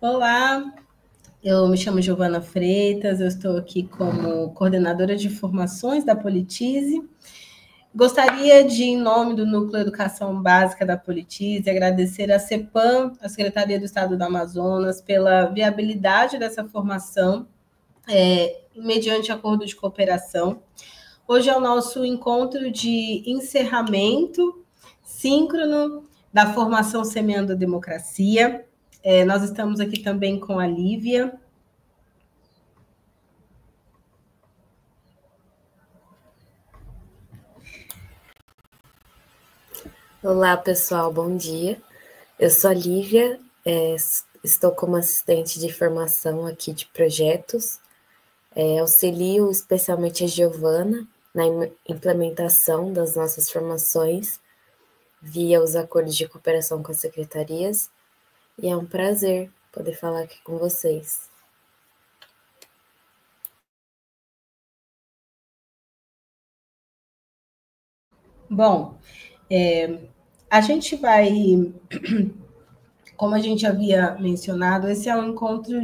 Olá, eu me chamo Giovana Freitas, eu estou aqui como coordenadora de formações da Politize. Gostaria de, em nome do Núcleo Educação Básica da Politize, agradecer à CEPAM, a Secretaria do Estado do Amazonas, pela viabilidade dessa formação, mediante acordo de cooperação. Hoje é o nosso encontro de encerramento síncrono da formação Semeando a Democracia. Nós estamos aqui também com a Lívia. Olá, pessoal, bom dia. Eu sou a Lívia, estou como assistente de formação aqui de projetos. Auxilio especialmente a Giovana na implementação das nossas formações via os acordos de cooperação com as secretarias. E é um prazer poder falar aqui com vocês. Bom, a gente vai, como a gente havia mencionado, esse é um encontro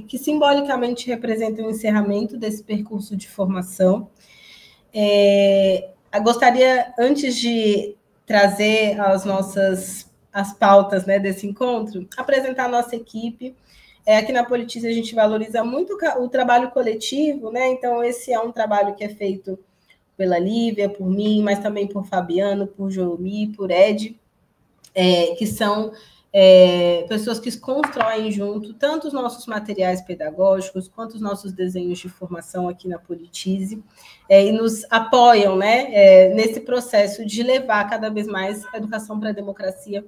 que simbolicamente representa o encerramento desse percurso de formação. Gostaria, antes de trazer as pautas, né, desse encontro, apresentar a nossa equipe. Aqui na Politize a gente valoriza muito o trabalho coletivo, né? Então esse é um trabalho que é feito pela Lívia, por mim, mas também por Fabiano, por Jomi, por Ed, que são pessoas que constroem junto tanto os nossos materiais pedagógicos quanto os nossos desenhos de formação aqui na Politize, e nos apoiam, né, nesse processo de levar cada vez mais a educação para a democracia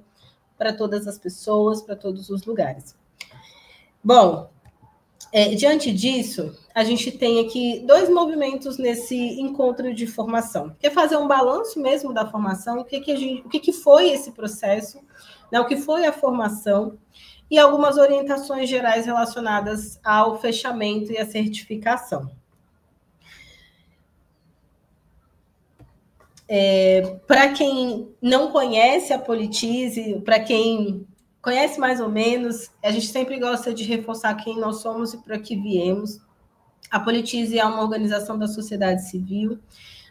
para todas as pessoas, para todos os lugares. Bom, diante disso, a gente tem aqui dois movimentos nesse encontro de formação. Quer fazer um balanço mesmo da formação, o que foi esse processo, né, o que foi a formação, e algumas orientações gerais relacionadas ao fechamento e à certificação. Para quem não conhece a Politize, para quem conhece mais ou menos, a gente sempre gosta de reforçar quem nós somos e para que viemos. A Politize é uma organização da sociedade civil,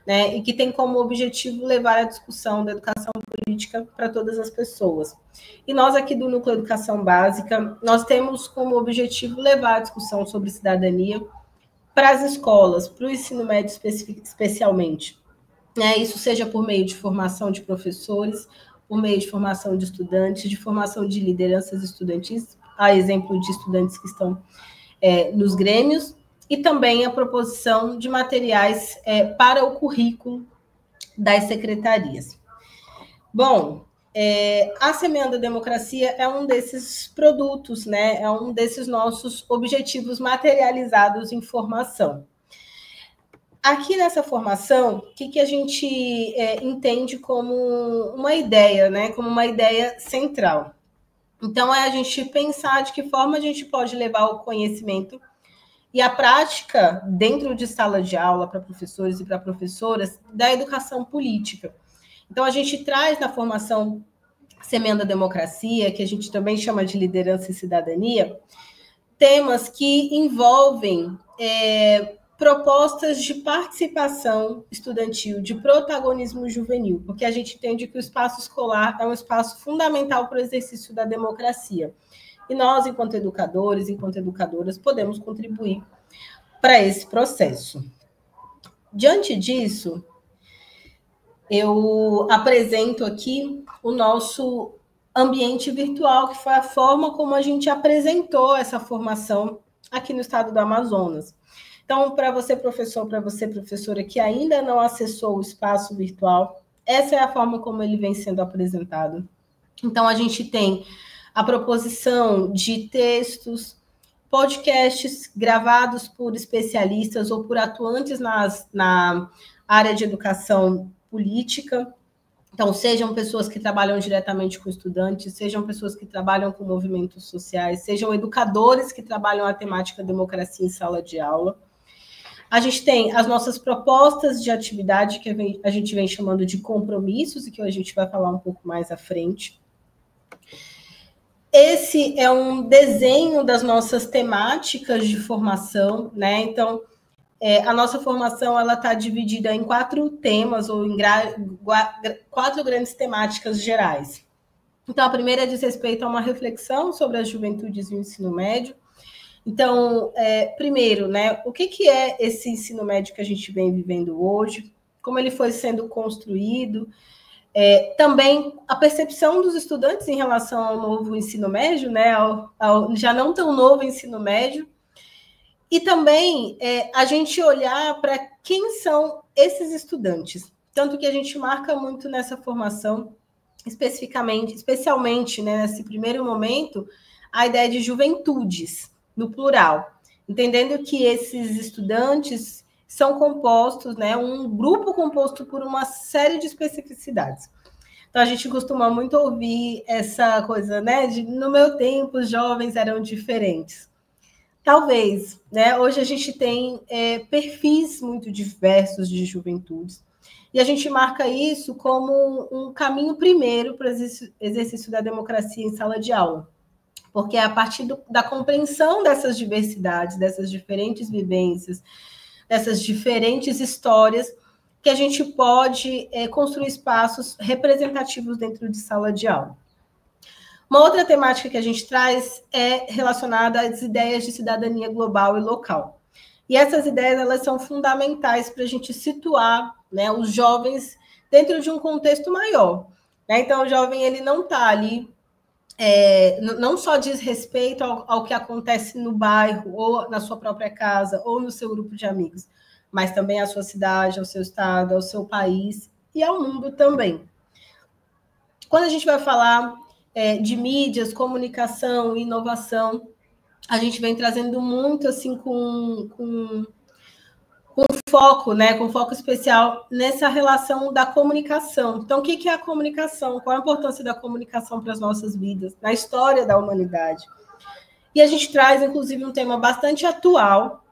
né, e que tem como objetivo levar a discussão da educação política para todas as pessoas. E nós aqui do Núcleo Educação Básica, nós temos como objetivo levar a discussão sobre cidadania para as escolas, para o ensino médio especialmente. Isso seja por meio de formação de professores, por meio de formação de estudantes, de formação de lideranças estudantis, a exemplo de estudantes que estão nos grêmios, e também a proposição de materiais para o currículo das secretarias. Bom, a Semeando a Democracia é um desses produtos, né? É um desses nossos objetivos materializados em formação. Aqui nessa formação, o que a gente entende como uma ideia, né? Como uma ideia central. Então, é a gente pensar de que forma a gente pode levar o conhecimento e a prática dentro de sala de aula para professores e para professoras da educação política. Então, a gente traz na formação Semeando a Democracia, que a gente também chama de liderança e cidadania, temas que envolvem propostas de participação estudantil, de protagonismo juvenil, porque a gente entende que o espaço escolar é um espaço fundamental para o exercício da democracia. E nós, enquanto educadores, enquanto educadoras, podemos contribuir para esse processo. Diante disso, eu apresento aqui o nosso ambiente virtual, que foi a forma como a gente apresentou essa formação aqui no estado do Amazonas. Então, para você, professor, para você, professora, que ainda não acessou o espaço virtual, essa é a forma como ele vem sendo apresentado. Então, a gente tem a proposição de textos, podcasts gravados por especialistas ou por atuantes na área de educação política. Então, sejam pessoas que trabalham diretamente com estudantes, sejam pessoas que trabalham com movimentos sociais, sejam educadores que trabalham a temática democracia em sala de aula. A gente tem as nossas propostas de atividade, que a gente vem chamando de compromissos, e que a gente vai falar um pouco mais à frente. Esse é um desenho das nossas temáticas de formação, né? Então, a nossa formação ela está dividida em 4 temas, ou em 4 grandes temáticas gerais. Então, a primeira diz respeito a uma reflexão sobre as juventudes e o ensino médio. Então, primeiro, né, o que é esse ensino médio que a gente vem vivendo hoje, como ele foi sendo construído, também a percepção dos estudantes em relação ao novo ensino médio, né, ao já não tão novo ensino médio, e também a gente olhar para quem são esses estudantes. Tanto que a gente marca muito nessa formação, especialmente, né, nesse primeiro momento, a ideia de juventudes, no plural, entendendo que esses estudantes são compostos, né, um grupo composto por uma série de especificidades. Então, a gente costuma muito ouvir essa coisa, né, de no meu tempo os jovens eram diferentes. Talvez, né? Hoje a gente tem perfis muito diversos de juventudes. E a gente marca isso como um caminho primeiro para o exercício da democracia em sala de aula. Porque é a partir da compreensão dessas diversidades, dessas diferentes vivências, dessas diferentes histórias, que a gente pode construir espaços representativos dentro de sala de aula. Uma outra temática que a gente traz é relacionada às ideias de cidadania global e local. E essas ideias elas são fundamentais para a gente situar, né, os jovens dentro de um contexto maior. Né? Então, o jovem ele não está ali, não só diz respeito ao que acontece no bairro, ou na sua própria casa, ou no seu grupo de amigos, mas também à sua cidade, ao seu estado, ao seu país e ao mundo também. Quando a gente vai falar de mídias, comunicação, inovação, a gente vem trazendo muito assim com foco, né, com foco especial nessa relação da comunicação. Então, o que é a comunicação? Qual a importância da comunicação para as nossas vidas, na história da humanidade? E a gente traz, inclusive, um tema bastante atual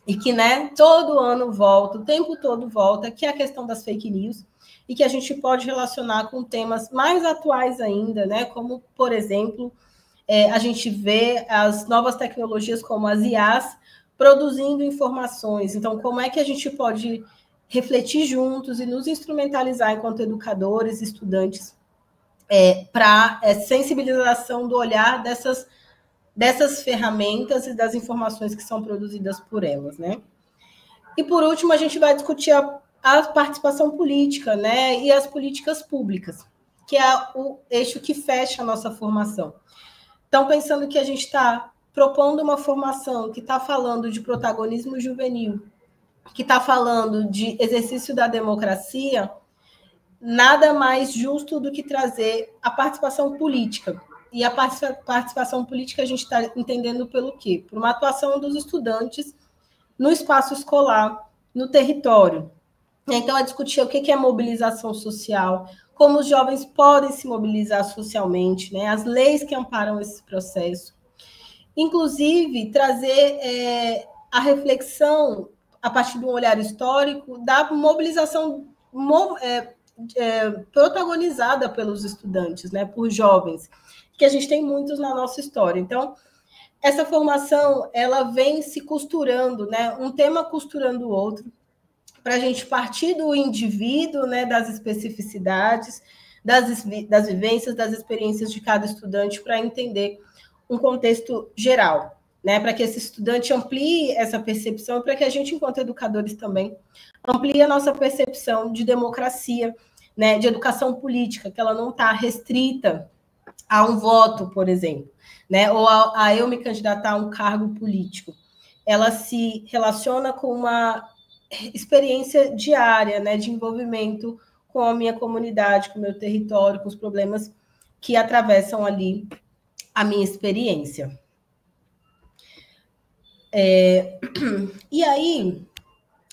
e que, né, todo ano volta, o tempo todo volta, que é a questão das fake news, e que a gente pode relacionar com temas mais atuais ainda, né? Como, por exemplo, a gente vê as novas tecnologias como as IAs produzindo informações. Então, como é que a gente pode refletir juntos e nos instrumentalizar enquanto educadores, estudantes, para sensibilização do olhar dessas ferramentas e das informações que são produzidas por elas, né? E, por último, a gente vai discutir a participação política, né, e as políticas públicas, que é o eixo que fecha a nossa formação. Então, pensando que a gente está propondo uma formação que está falando de protagonismo juvenil, que está falando de exercício da democracia, nada mais justo do que trazer a participação política. E a participação política a gente está entendendo pelo quê? Por uma atuação dos estudantes no espaço escolar, no território. Então, a discutir o que é mobilização social, como os jovens podem se mobilizar socialmente, né? As leis que amparam esse processo. Inclusive, trazer a reflexão, a partir de um olhar histórico, da mobilização protagonizada pelos estudantes, né? Por jovens, que a gente tem muitos na nossa história. Então, essa formação, ela vem se costurando, né? Um tema costurando o outro, para a gente partir do indivíduo, né, das especificidades, das vivências, das experiências de cada estudante, para entender um contexto geral, né, para que esse estudante amplie essa percepção e para que a gente, enquanto educadores também, amplie a nossa percepção de democracia, né, de educação política, que ela não está restrita a um voto, por exemplo, né, ou a eu me candidatar a um cargo político. Ela se relaciona com uma experiência diária, né, de envolvimento com a minha comunidade, com o meu território, com os problemas que atravessam ali a minha experiência. E aí,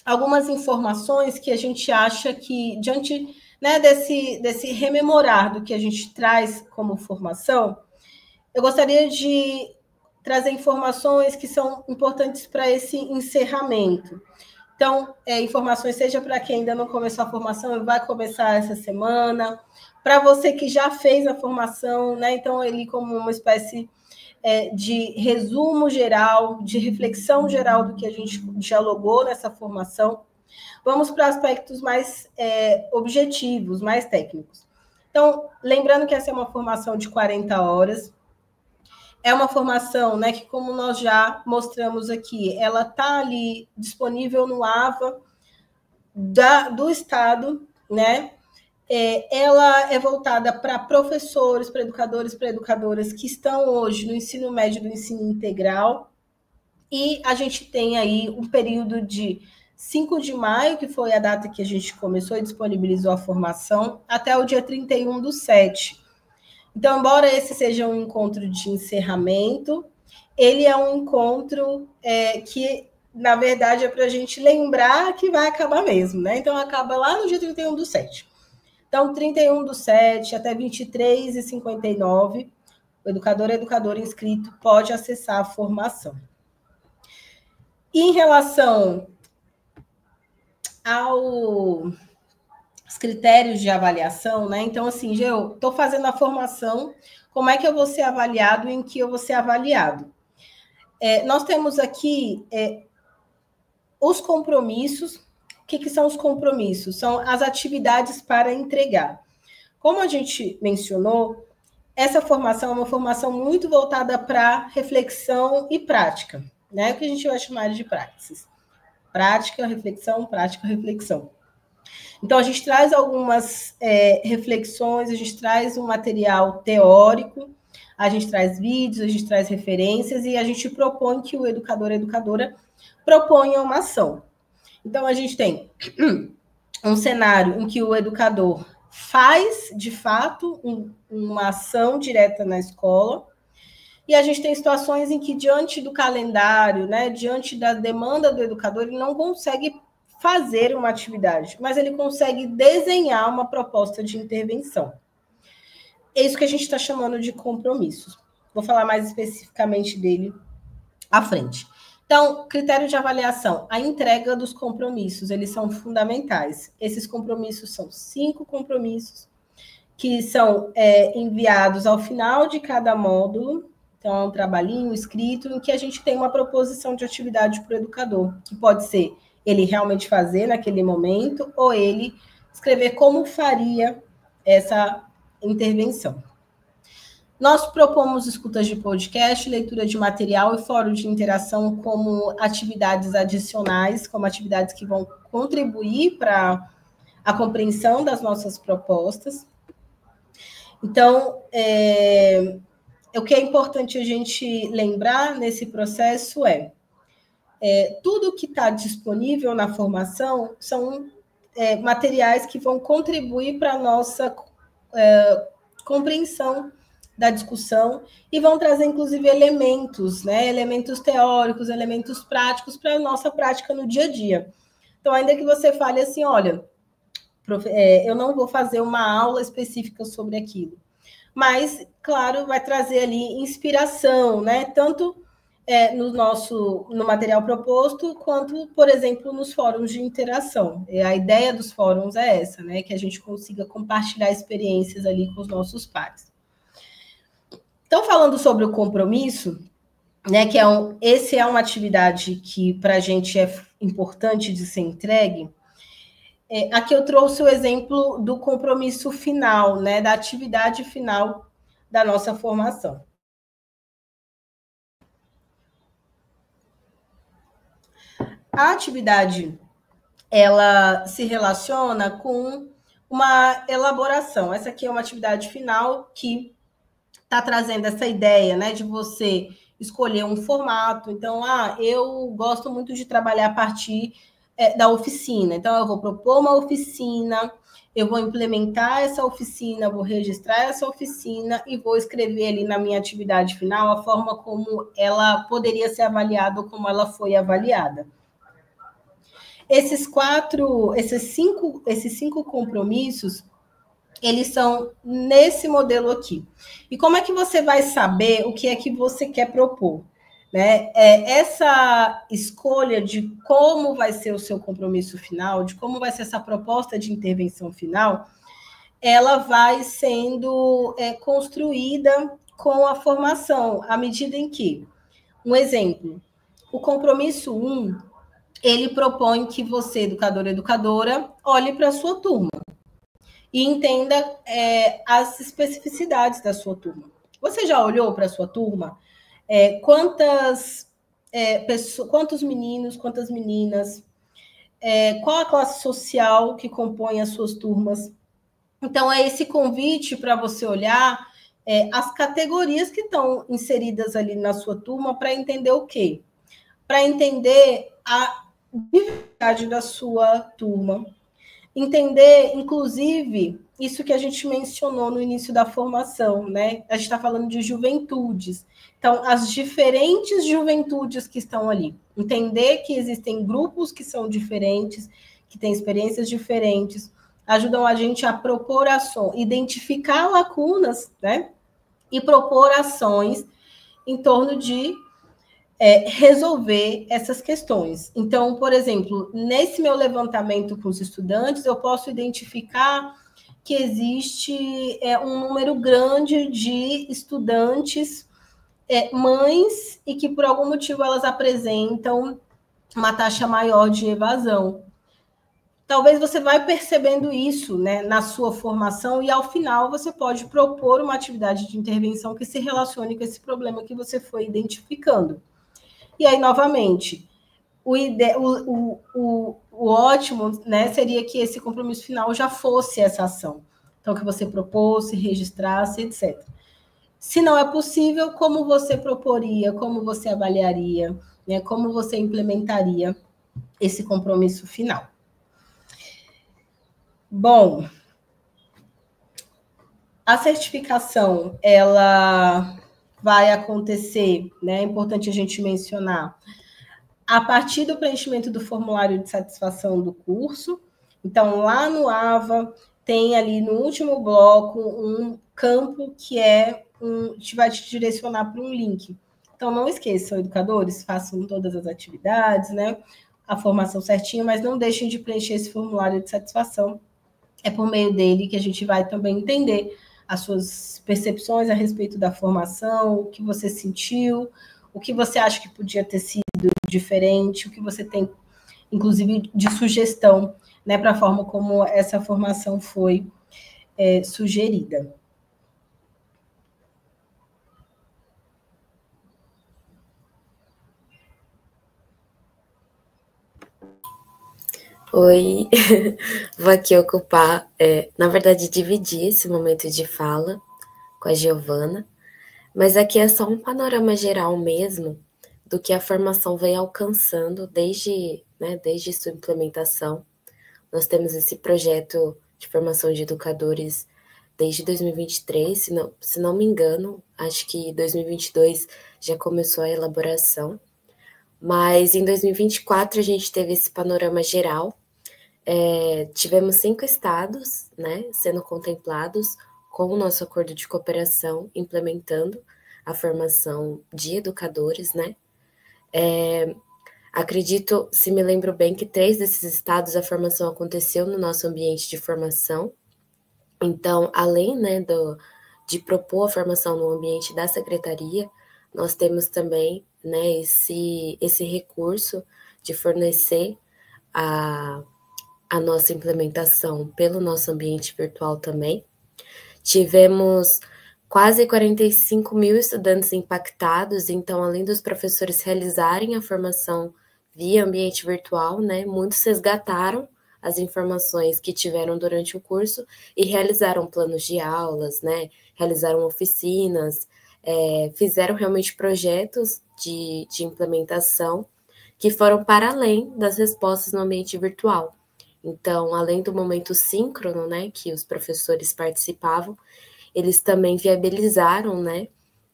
algumas informações que a gente acha que, diante, né, desse rememorar do que a gente traz como formação, eu gostaria de trazer informações que são importantes para esse encerramento. Então, informações, seja para quem ainda não começou a formação, vai começar essa semana, para você que já fez a formação, né? Então, ele como uma espécie de resumo geral, de reflexão geral do que a gente dialogou nessa formação. Vamos para aspectos mais objetivos, mais técnicos. Então, lembrando que essa é uma formação de 40 horas, é uma formação, né, que, como nós já mostramos aqui, ela está ali disponível no AVA do Estado, né? Ela é voltada para professores, para educadoras que estão hoje no ensino médio do ensino integral. E a gente tem aí um período de 5 de maio, que foi a data que a gente começou e disponibilizou a formação, até o dia 31/7. Então, embora esse seja um encontro de encerramento, ele é um encontro que, na verdade, é para a gente lembrar que vai acabar mesmo, né? Então, acaba lá no dia 31/7. Então, 31/7 até 23h59, o educador e educadora inscrito pode acessar a formação. E em relação aos critérios de avaliação, né? Então, assim, eu estou fazendo a formação, como é que eu vou ser avaliado e em que eu vou ser avaliado? Nós temos aqui os compromissos. O que são os compromissos? São as atividades para entregar. Como a gente mencionou, essa formação é uma formação muito voltada para reflexão e prática, né? O que a gente vai chamar de praxis. Prática, reflexão, prática, reflexão. Então, a gente traz algumas reflexões, a gente traz um material teórico, a gente traz vídeos, a gente traz referências e a gente propõe que o educador e a educadora proponham uma ação. Então, a gente tem um cenário em que o educador faz, de fato, uma ação direta na escola, e a gente tem situações em que, diante do calendário, né, diante da demanda do educador, ele não consegue fazer uma atividade, mas ele consegue desenhar uma proposta de intervenção. É isso que a gente está chamando de compromissos. Vou falar mais especificamente dele à frente. Então, critério de avaliação, a entrega dos compromissos, eles são fundamentais. Esses compromissos são 5 compromissos que são enviados ao final de cada módulo. Então, é um trabalhinho escrito em que a gente tem uma proposição de atividade para o educador, que pode ser ele realmente fazer naquele momento ou ele escrever como faria essa intervenção. Nós propomos escutas de podcast, leitura de material e fórum de interação como atividades adicionais, como atividades que vão contribuir para a compreensão das nossas propostas. Então, o que é importante a gente lembrar nesse processo tudo que está disponível na formação são materiais que vão contribuir para a nossa compreensão da discussão e vão trazer, inclusive, elementos, né? Elementos teóricos, elementos práticos para a nossa prática no dia a dia. Então, ainda que você fale assim, olha, eu não vou fazer uma aula específica sobre aquilo, mas, claro, vai trazer ali inspiração, né? Tanto no material proposto, quanto, por exemplo, nos fóruns de interação. A ideia dos fóruns é essa, né? Que a gente consiga compartilhar experiências ali com os nossos pares. Então, falando sobre o compromisso, né, que esse é uma atividade que para a gente é importante de ser entregue, aqui eu trouxe o exemplo do compromisso final, né, da atividade final da nossa formação. A atividade, ela se relaciona com uma elaboração. Essa aqui é uma atividade final que está trazendo essa ideia, né, de você escolher um formato. Então, eu gosto muito de trabalhar a partir da oficina. Então, eu vou propor uma oficina, eu vou implementar essa oficina, vou registrar essa oficina e vou escrever ali na minha atividade final a forma como ela poderia ser avaliada ou como ela foi avaliada. Esses cinco compromissos, eles são nesse modelo aqui. E como é que você vai saber o que é que você quer propor? né? Essa escolha de como vai ser o seu compromisso final, de como vai ser essa proposta de intervenção final, ela vai sendo construída com a formação, à medida em que, um exemplo, o compromisso 1, ele propõe que você, educador e educadora, olhe para a sua turma e entenda as especificidades da sua turma. Você já olhou para a sua turma? Quantos meninos, quantas meninas? Qual a classe social que compõe as suas turmas? Então, é esse convite para você olhar as categorias que estão inseridas ali na sua turma para entender o quê? Para entender a diversidade da sua turma. Entender, inclusive, isso que a gente mencionou no início da formação, né? A gente está falando de juventudes. Então, as diferentes juventudes que estão ali. Entender que existem grupos que são diferentes, que têm experiências diferentes, ajudam a gente a propor ações, identificar lacunas, né? E propor ações em torno de resolver essas questões. Então, por exemplo, nesse meu levantamento com os estudantes, eu posso identificar que existe um número grande de estudantes, mães, e que por algum motivo elas apresentam uma taxa maior de evasão. Talvez você vai percebendo isso, né, na sua formação, e ao final você pode propor uma atividade de intervenção que se relacione com esse problema que você foi identificando. E aí, novamente, o ótimo, né, seria que esse compromisso final já fosse essa ação. Então, que você propôs, registrasse, etc. Se não é possível, como você proporia, como você avaliaria, né, como você implementaria esse compromisso final? Bom, a certificação, ela vai acontecer, né? É importante a gente mencionar, a partir do preenchimento do formulário de satisfação do curso. Então, lá no AVA, tem ali no último bloco um campo que vai te direcionar para um link. Então, não esqueçam, educadores, façam todas as atividades, né? A formação certinha, mas não deixem de preencher esse formulário de satisfação. É por meio dele que a gente vai também entender as suas percepções a respeito da formação, o que você sentiu, o que você acha que podia ter sido diferente, o que você tem, inclusive, de sugestão, né, para a forma como essa formação foi sugerida. Oi, vou aqui ocupar, na verdade, dividir esse momento de fala com a Giovana, mas aqui é só um panorama geral mesmo do que a formação vem alcançando desde sua implementação. Nós temos esse projeto de formação de educadores desde 2023, se não me engano, acho que 2022 já começou a elaboração. Mas em 2024 a gente teve esse panorama geral. Tivemos 5 estados, né, sendo contemplados com o nosso acordo de cooperação, implementando a formação de educadores, né. Acredito, se me lembro bem, que 3 desses estados a formação aconteceu no nosso ambiente de formação. Então, além, né, de propor a formação no ambiente da secretaria, nós temos também, né, esse recurso de fornecer a nossa implementação pelo nosso ambiente virtual também. Tivemos quase 45 mil estudantes impactados, então, além dos professores realizarem a formação via ambiente virtual, né, muitos resgataram as informações que tiveram durante o curso e realizaram planos de aulas, né, realizaram oficinas, fizeram realmente projetos de implementação que foram para além das respostas no ambiente virtual. Então, além do momento síncrono, né, que os professores participavam, eles também viabilizaram, né,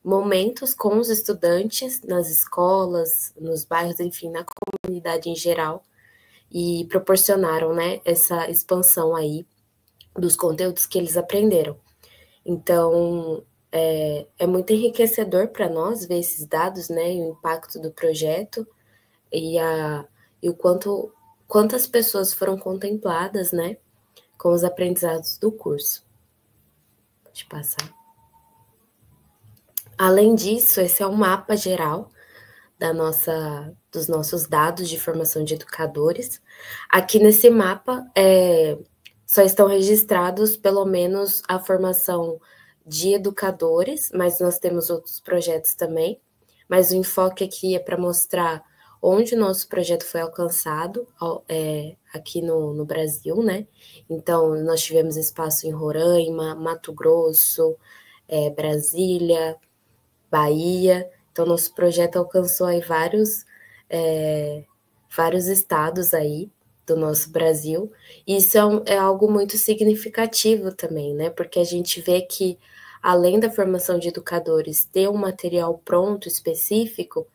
momentos com os estudantes nas escolas, nos bairros, enfim, na comunidade em geral, e proporcionaram, né, essa expansão aí dos conteúdos que eles aprenderam. Então, é muito enriquecedor para nós ver esses dados, né, e o impacto do projeto e o quantas pessoas foram contempladas, né, com os aprendizados do curso. Pode passar. Além disso, esse é um mapa geral dos nossos dados de formação de educadores. Aqui nesse mapa só estão registrados pelo menos a formação de educadores, mas nós temos outros projetos também. Mas o enfoque aqui é para mostrar onde o nosso projeto foi alcançado aqui no Brasil, né? Então, nós tivemos espaço em Roraima, Mato Grosso, Brasília, Bahia. Então, nosso projeto alcançou aí vários estados aí do nosso Brasil. E isso é algo muito significativo também, né? Porque a gente vê que, além da formação de educadores ter um material pronto específico,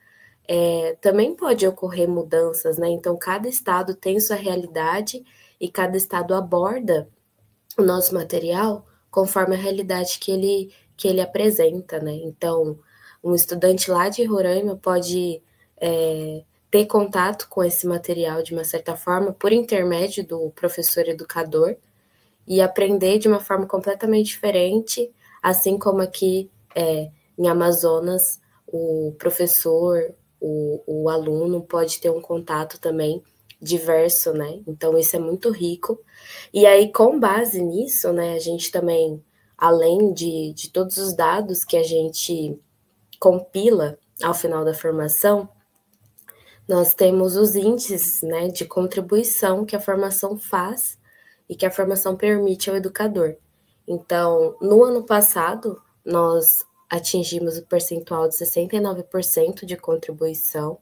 também pode ocorrer mudanças, né? Então, cada estado tem sua realidade e cada estado aborda o nosso material conforme a realidade que ele apresenta, né? Então, um estudante lá de Roraima pode ter contato com esse material de uma certa forma por intermédio do professor educador e aprender de uma forma completamente diferente, assim como aqui em Amazonas, o professor, o aluno pode ter um contato também diverso, né? Então, isso é muito rico. E aí, com base nisso, né, a gente também, além de todos os dados que a gente compila ao final da formação, nós temos os índices, né, de contribuição que a formação faz e que a formação permite ao educador. Então, no ano passado, nós atingimos o percentual de 69% de contribuição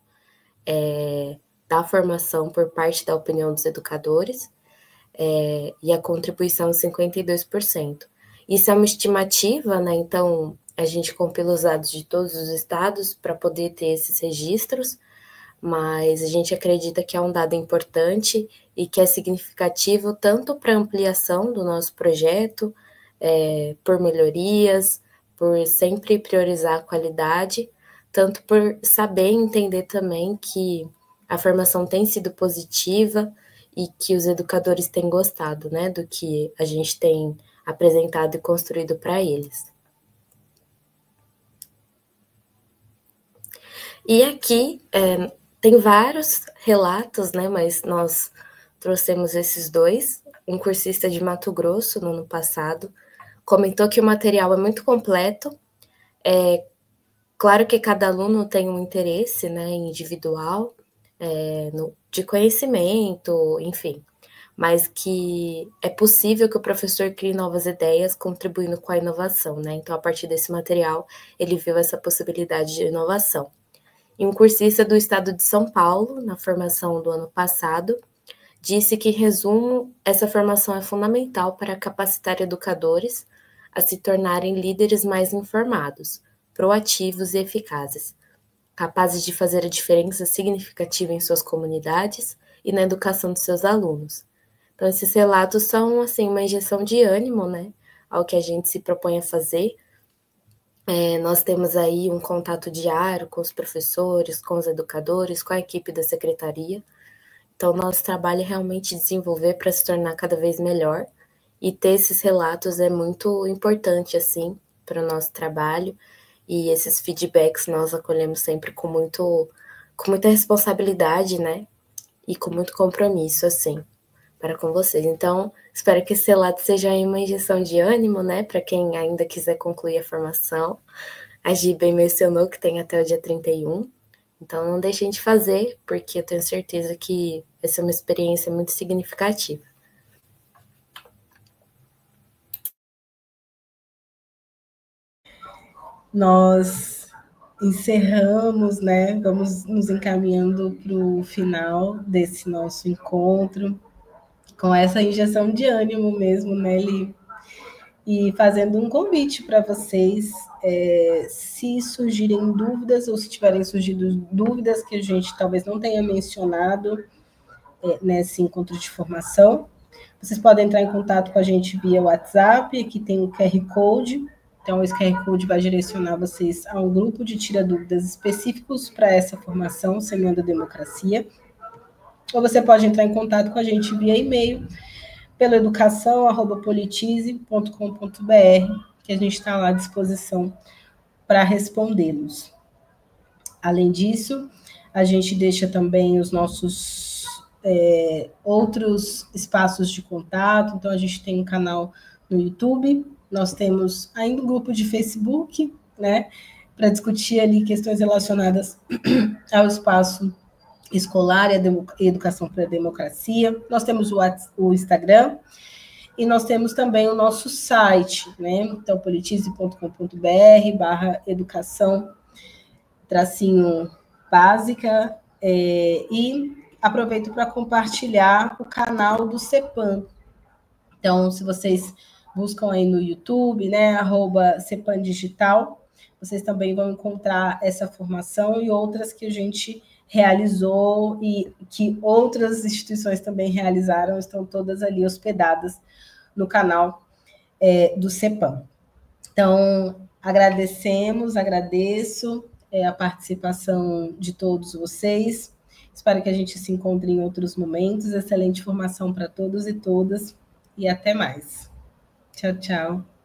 da formação por parte da opinião dos educadores, e a contribuição 52%. Isso é uma estimativa, né? Então, a gente compila os dados de todos os estados para poder ter esses registros, mas a gente acredita que é um dado importante e que é significativo tanto para a ampliação do nosso projeto, por melhorias, por sempre priorizar a qualidade, tanto por saber e entender também que a formação tem sido positiva e que os educadores têm gostado, né, do que a gente tem apresentado e construído para eles. E aqui tem vários relatos, né, mas nós trouxemos esses dois. Um cursista de Mato Grosso, no ano passado, comentou que o material é muito completo. Claro que cada aluno tem um interesse, né, individual, de conhecimento, enfim, mas que é possível que o professor crie novas ideias contribuindo com a inovação, né? Então, a partir desse material, ele viu essa possibilidade de inovação. E um cursista do estado de São Paulo, na formação do ano passado, disse que, em resumo, essa formação é fundamental para capacitar educadores a se tornarem líderes mais informados, proativos e eficazes, capazes de fazer a diferença significativa em suas comunidades e na educação de seus alunos. Então, esses relatos são, assim, uma injeção de ânimo, né, ao que a gente se propõe a fazer. Nós temos aí um contato diário com os professores, com os educadores, com a equipe da secretaria. Então, nosso trabalho é realmente desenvolver para se tornar cada vez melhor. E ter esses relatos é muito importante, assim, para o nosso trabalho. E esses feedbacks nós acolhemos sempre com muita responsabilidade, né? E com muito compromisso, assim, para com vocês. Então, espero que esse relato seja aí uma injeção de ânimo, né? Para quem ainda quiser concluir a formação. A Gi bem mencionou que tem até o dia 31. Então, não deixem de fazer, porque eu tenho certeza que vai ser uma experiência muito significativa. Nós encerramos, né? Vamos nos encaminhando para o final desse nosso encontro, com essa injeção de ânimo mesmo, né, Li? E fazendo um convite para vocês, se surgirem dúvidas ou se tiverem surgido dúvidas que a gente talvez não tenha mencionado nesse encontro de formação, vocês podem entrar em contato com a gente via WhatsApp, aqui tem o QR Code, Então, esse QR Code vai direcionar vocês a um grupo de tira-dúvidas específicos para essa formação, Semeando a Democracia. Ou você pode entrar em contato com a gente via e-mail, pelo educação@politize.com.br, que a gente está lá à disposição para respondê-los. Além disso, a gente deixa também os nossos outros espaços de contato. Então, a gente tem um canal no YouTube, nós temos ainda um grupo de Facebook, né, para discutir ali questões relacionadas ao espaço escolar e a educação para a democracia. Nós temos o Instagram e nós temos também o nosso site, né, então politize.com.br/educação básica, e aproveito para compartilhar o canal do CEPAM. Então, se vocês buscam aí no YouTube, né, @CEPAM Digital, vocês também vão encontrar essa formação e outras que a gente realizou e que outras instituições também realizaram, estão todas ali hospedadas no canal do CEPAM. Então, agradeço a participação de todos vocês. Espero que a gente se encontre em outros momentos. Excelente formação para todos e todas. E até mais. Tchau, tchau.